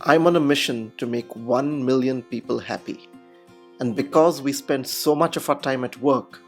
I'm on a mission to make 1 million people happy. And because we spend so much of our time at work,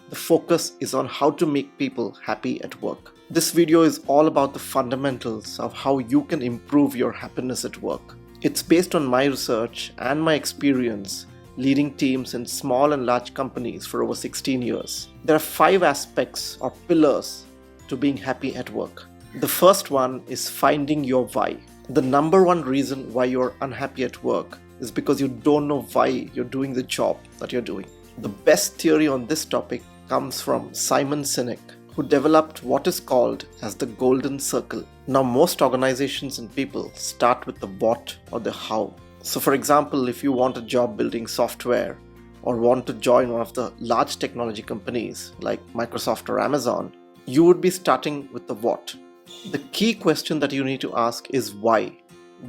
the focus is on how to make people happy at work. This video is all about the fundamentals of how you can improve your happiness at work. It's based on my research and my experience leading teams in small and large companies for over 16 years. There are 5 aspects or pillars to being happy at work. The first one is finding your why. The number one reason why you're unhappy at work is because you don't know why you're doing the job that you're doing. The best theory on this topic comes from Simon Sinek, who developed what is called as the golden circle. Now, most organizations and people start with the what or the how. So for example, if you want a job building software or want to join one of the large technology companies like Microsoft or Amazon, you would be starting with the what. The key question that you need to ask is why.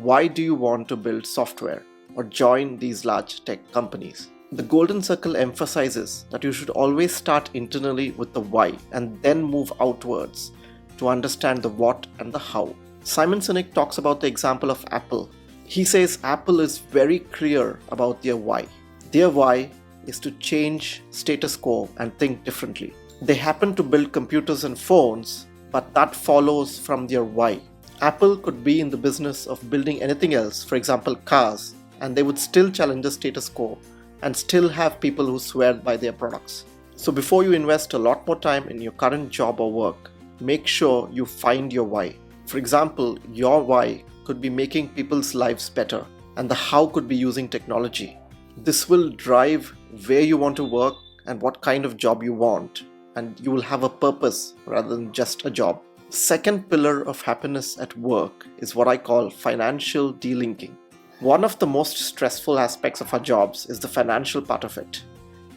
Why do you want to build software or join these large tech companies? The golden circle emphasizes that you should always start internally with the why and then move outwards to understand the what and the how. Simon Sinek talks about the example of Apple. He says Apple is very clear about their why. Their why is to change status quo and think differently. They happen to build computers and phones, but that follows from their why. Apple could be in the business of building anything else, for example cars, and they would still challenge the status quo and still have people who swear by their products. So before you invest a lot more time in your current job or work, make sure you find your why. For example, your why could be making people's lives better, and the how could be using technology. This will drive where you want to work and what kind of job you want, and you will have a purpose rather than just a job. Second pillar of happiness at work is what I call financial delinking. One of the most stressful aspects of our jobs is the financial part of it.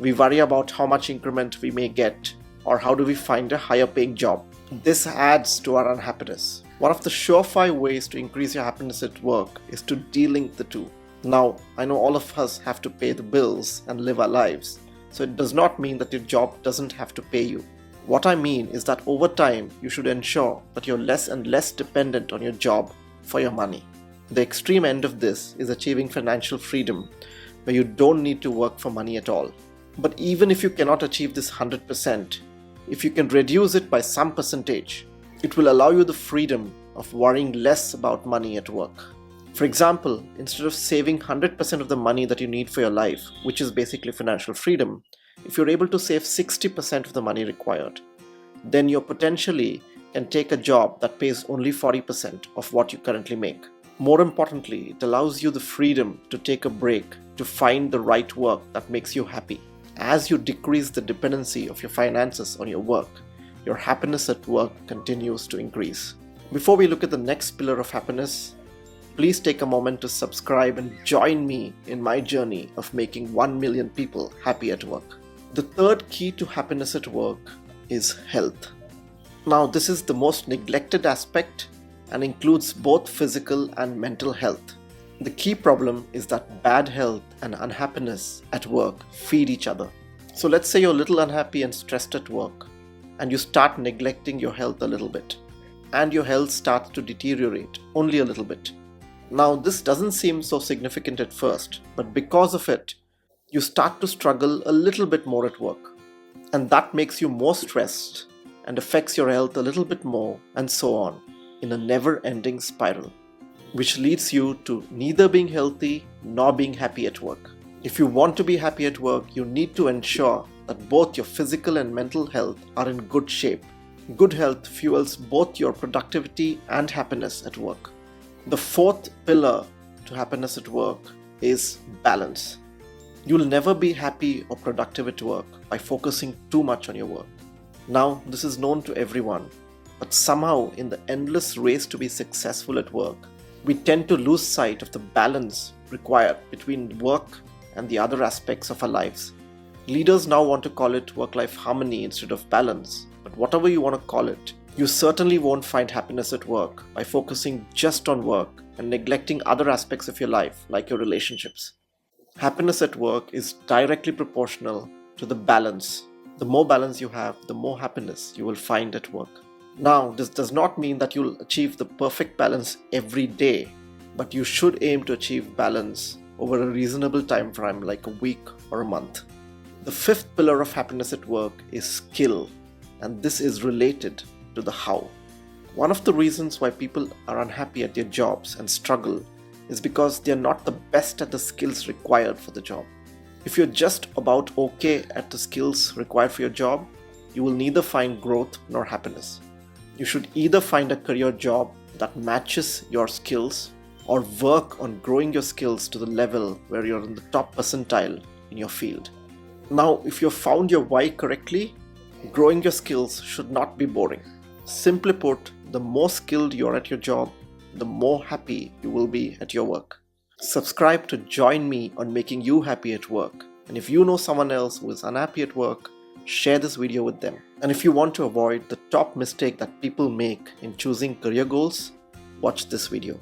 We worry about how much increment we may get or how do we find a higher paying job. This adds to our unhappiness. One of the surefire ways to increase your happiness at work is to delink the two. Now, I know all of us have to pay the bills and live our lives, so it does not mean that your job doesn't have to pay you. What I mean is that over time, you should ensure that you're less and less dependent on your job for your money. The extreme end of this is achieving financial freedom, where you don't need to work for money at all. But even if you cannot achieve this 100%, if you can reduce it by some percentage, it will allow you the freedom of worrying less about money at work. For example, instead of saving 100% of the money that you need for your life, which is basically financial freedom, if you're able to save 60% of the money required, then you potentially can take a job that pays only 40% of what you currently make. More importantly, it allows you the freedom to take a break to find the right work that makes you happy. As you decrease the dependency of your finances on your work, your happiness at work continues to increase. Before we look at the next pillar of happiness, please take a moment to subscribe and join me in my journey of making 1 million people happy at work. The third key to happiness at work is health. Now, this is the most neglected aspect and includes both physical and mental health. The key problem is that bad health and unhappiness at work feed each other. So let's say you're a little unhappy and stressed at work, and you start neglecting your health a little bit, and your health starts to deteriorate only a little bit. Now, this doesn't seem so significant at first, but because of it, you start to struggle a little bit more at work, and that makes you more stressed and affects your health a little bit more, and so on, in a never-ending spiral, which leads you to neither being healthy nor being happy at work. If you want to be happy at work, you need to ensure that both your physical and mental health are in good shape. Good health fuels both your productivity and happiness at work. The fourth pillar to happiness at work is balance. You'll never be happy or productive at work by focusing too much on your work. Now, this is known to everyone, but somehow in the endless race to be successful at work, we tend to lose sight of the balance required between work and the other aspects of our lives. Leaders now want to call it work-life harmony instead of balance, but whatever you want to call it, you certainly won't find happiness at work by focusing just on work and neglecting other aspects of your life, like your relationships. Happiness at work is directly proportional to the balance. The more balance you have, the more happiness you will find at work. Now, this does not mean that you'll achieve the perfect balance every day, but you should aim to achieve balance over a reasonable time frame like a week or a month. The fifth pillar of happiness at work is skill, and this is related to the how. One of the reasons why people are unhappy at their jobs and struggle is because they are not the best at the skills required for the job. If you're just about okay at the skills required for your job, you will neither find growth nor happiness. You should either find a career job that matches your skills or work on growing your skills to the level where you're in the top percentile in your field. Now, if you've found your why correctly, growing your skills should not be boring. Simply put, the more skilled you're at your job, the more happy you will be at your work. Subscribe to join me on making you happy at work. And if you know someone else who is unhappy at work, share this video with them. And if you want to avoid the top mistake that people make in choosing career goals, watch this video.